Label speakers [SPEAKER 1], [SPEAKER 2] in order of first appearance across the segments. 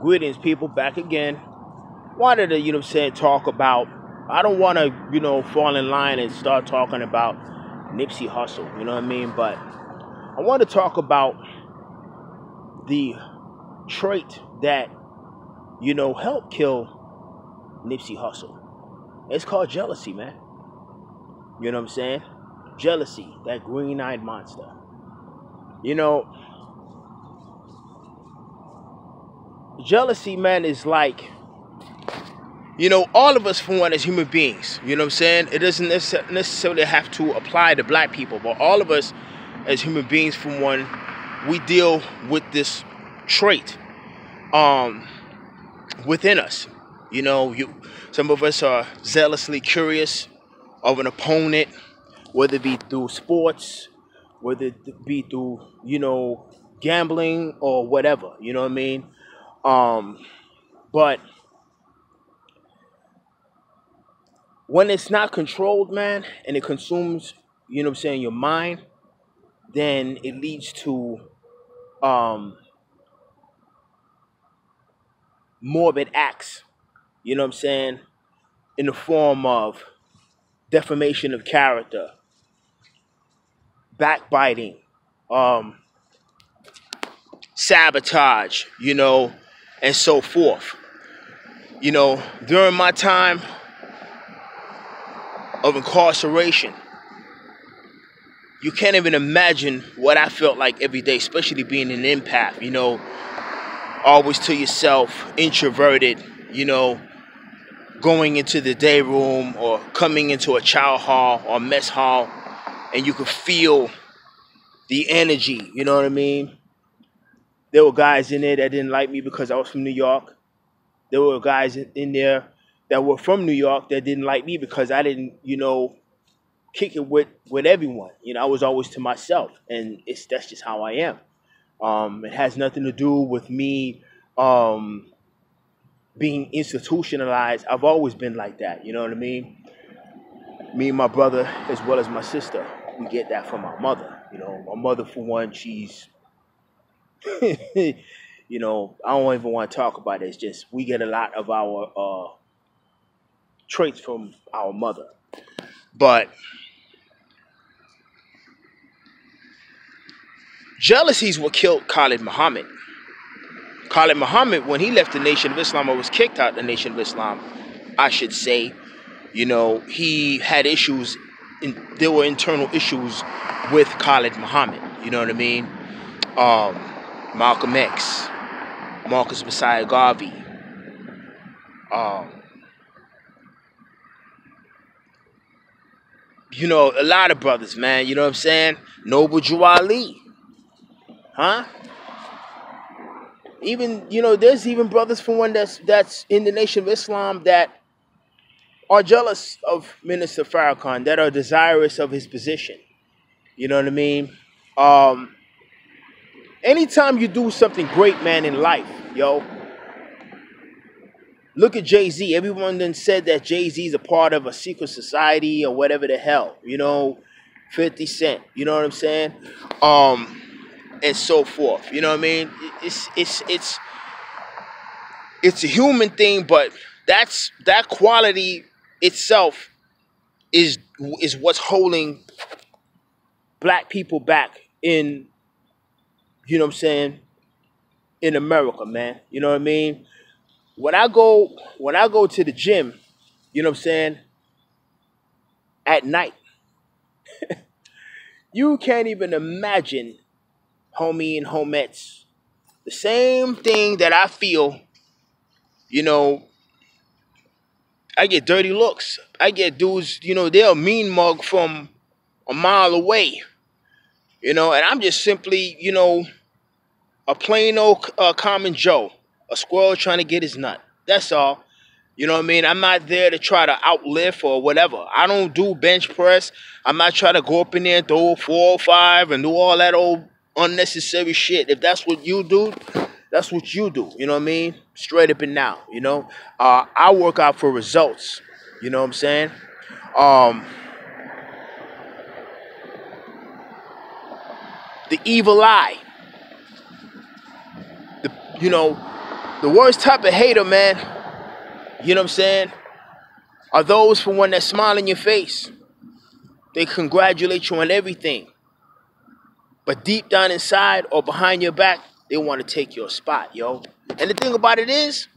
[SPEAKER 1] Greetings, people, back again. Wanted to, talk about. I don't want to, fall in line and start talking about Nipsey Hussle, you know what I mean? But I want to talk about the trait that, helped kill Nipsey Hussle. It's called jealousy, man. You know what I'm saying? Jealousy, that green-eyed monster. You know, jealousy, man, is like, all of us, for one, as human beings, you know what I'm saying? It doesn't necessarily have to apply to black people, but all of us as human beings, for one, we deal with this trait within us. Some of us are zealously curious of an opponent, whether it be through sports, whether it be through, gambling or whatever, you know what I mean? But when it's not controlled, man, and it consumes, your mind, then it leads to morbid acts, in the form of defamation of character, backbiting, um, sabotage, and so forth. During my time of incarceration, you can't even imagine what I felt like every day, especially being an empath, always to yourself, introverted, going into the day room or coming into a chow hall or mess hall, and you could feel the energy, you know what I mean? There were guys in there that didn't like me because I was from New York. There were guys in there that were from New York that didn't like me because I didn't, kick it with everyone. I was always to myself, and that's just how I am. It has nothing to do with me being institutionalized. I've always been like that, you know what I mean? Me and my brother, as well as my sister, we get that from our mother. My mother, for one, she's, I don't even want to talk about it. It's just we get a lot of our traits from our mother. But jealousy is what killed Khalid Muhammad. Khalid Muhammad, when he left the Nation of Islam, or was kicked out of the Nation of Islam, I should say, he had issues. There were internal issues with Khalid Muhammad. You know what I mean? Malcolm X, Marcus Messiah Garvey, a lot of brothers, man. You know what I'm saying? Noble Drew Ali, huh? Even there's even brothers, for one, that's in the Nation of Islam that are jealous of Minister Farrakhan, that are desirous of his position. You know what I mean? Anytime you do something great, man, in life, look at Jay-Z. Everyone then said that Jay-Z is a part of a secret society or whatever the hell, 50 Cent, you know what I'm saying? And so forth, you know what I mean? It's a human thing, but that quality itself is what's holding black people back in, in America, man. You know what I mean? When I go to the gym, at night, you can't even imagine, homie and homettes, the same thing that I feel, I get dirty looks. I get dudes, they'll mean mug from a mile away, and I'm just simply, a plain old common Joe, a squirrel trying to get his nut. That's all. You know what I mean? I'm not there to try to outlift or whatever. I don't do bench press. I'm not trying to go up in there and throw 4 or 5 and do all that old unnecessary shit. If that's what you do, that's what you do. You know what I mean? Straight up and down, I work out for results. You know what I'm saying? The evil eye. The worst type of hater, man, you know what I'm saying, are those for one that smile in your face. They congratulate you on everything. But deep down inside or behind your back, they want to take your spot, yo. And the thing about it is,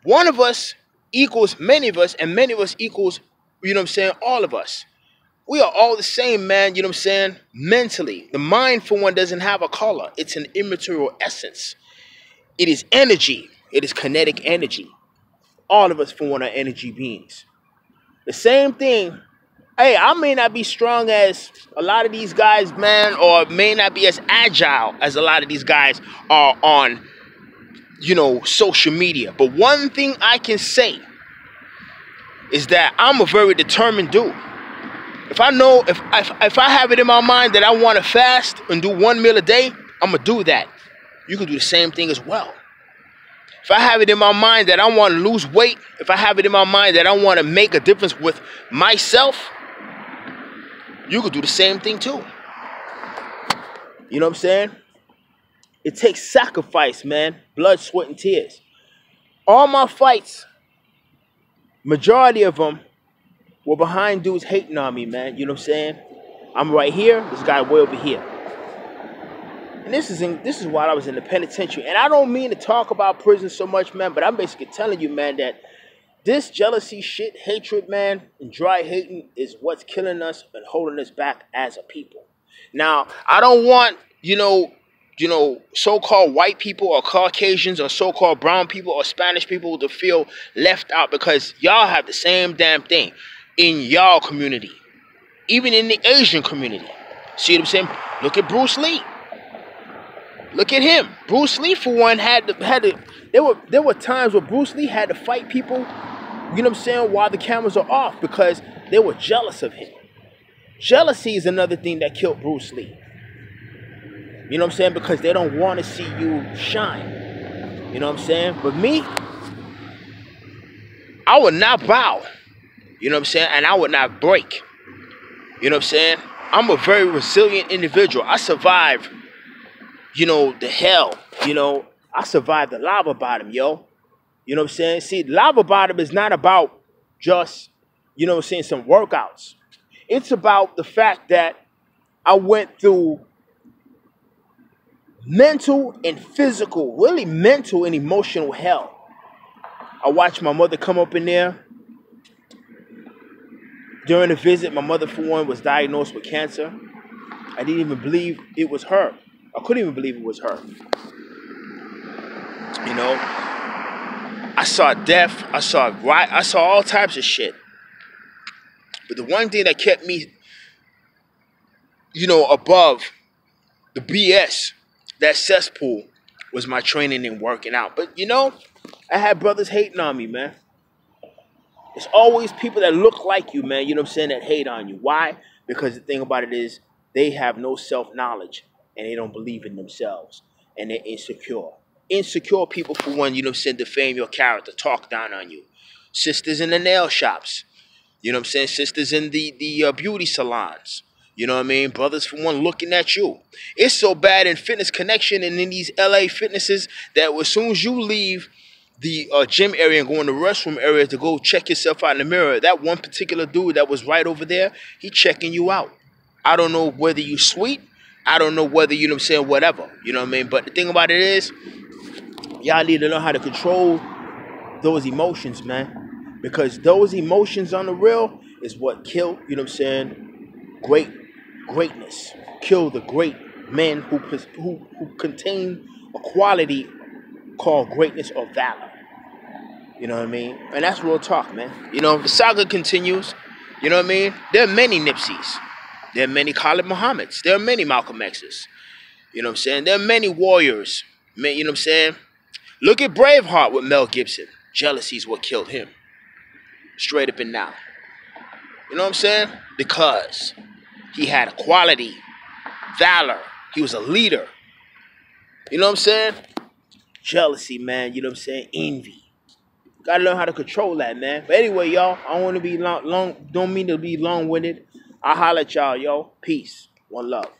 [SPEAKER 1] one of us equals many of us, and many of us equals, you know what I'm saying, all of us. We are all the same, man, you know what I'm saying, mentally. The mind, for one, doesn't have a color. It's an immaterial essence. It is energy. It is kinetic energy. All of us, for one, are energy beings. The same thing. Hey, I may not be strong as a lot of these guys, man, or may not be as agile as a lot of these guys are on, you know, social media. But one thing I can say is that I'm a very determined dude. If I know, if I have it in my mind that I want to fast and do 1 meal a day, I'm going to do that. You can do the same thing as well. If I have it in my mind that I want to lose weight, if I have it in my mind that I want to make a difference with myself, you could do the same thing too. You know what I'm saying? It takes sacrifice, man. Blood, sweat, and tears. All my fights, majority of them, were behind dudes hating on me, man. You know what I'm saying? I'm right here. This guy way over here. And this is while I was in the penitentiary. And I don't mean to talk about prison so much, man, but I'm basically telling you, man, that this jealousy shit, hatred, man, and dry hating is what's killing us and holding us back as a people. Now, I don't want, you know, so-called white people or Caucasians or so-called brown people or Spanish people to feel left out, because y'all have the same damn thing in y'all community. Even in the Asian community. See what I'm saying? Look at Bruce Lee. Look at him. Bruce Lee, for one, there were times where Bruce Lee had to fight people, you know what I'm saying, while the cameras are off, because they were jealous of him. Jealousy is another thing that killed Bruce Lee. You know what I'm saying? Because they don't want to see you shine. You know what I'm saying? But me, I would not bow. You know what I'm saying? And I would not break. You know what I'm saying? I'm a very resilient individual. I survived, you know, the hell. You know, I survived the lava bottom, yo. You know what I'm saying? See, lava bottom is not about just, you know what I'm saying, some workouts. It's about the fact that I went through mental and physical, really mental and emotional hell. I watched my mother come up in there. During the visit, my mother, for one, was diagnosed with cancer. I didn't even believe it was her. I couldn't even believe it was her. You know, I saw death. I saw all types of shit. But the one thing that kept me, you know, above the BS, that cesspool, was my training and working out. But, you know, I had brothers hating on me, man. It's always people that look like you, man, you know what I'm saying, that hate on you. Why? Because the thing about it is they have no self-knowledge and they don't believe in themselves and they're insecure. Insecure people, for one, you know what I'm saying, defame your character, talk down on you. Sisters in the nail shops, you know what I'm saying, sisters in the beauty salons. You know what I mean? Brothers, for one, looking at you. It's so bad in Fitness Connection and in these LA fitnesses that as soon as you leave the gym area and go in the restroom area to go check yourself out in the mirror, that one particular dude that was right over there, he checking you out. I don't know whether you sweet. I don't know whether, you know what I'm saying, whatever. You know what I mean? But the thing about it is, y'all need to learn how to control those emotions, man. Because those emotions on the real is what kill, you know what I'm saying, greatness. Kill the great men who contain a quality called greatness or valor. You know what I mean? And that's real talk, man. You know, the saga continues. You know what I mean? There are many Nipseys. There are many Khalid Muhammads. There are many Malcolm X's. You know what I'm saying? There are many warriors. You know what I'm saying? Look at Braveheart with Mel Gibson. Jealousy is what killed him. Straight up and down. You know what I'm saying? Because he had a quality, valor. He was a leader. You know what I'm saying? Jealousy, man. You know what I'm saying? Envy. Gotta learn how to control that, man. But anyway, y'all, I don't want to be long. Don't mean to be long-winded. I'll holler at y'all, yo. Peace. One love.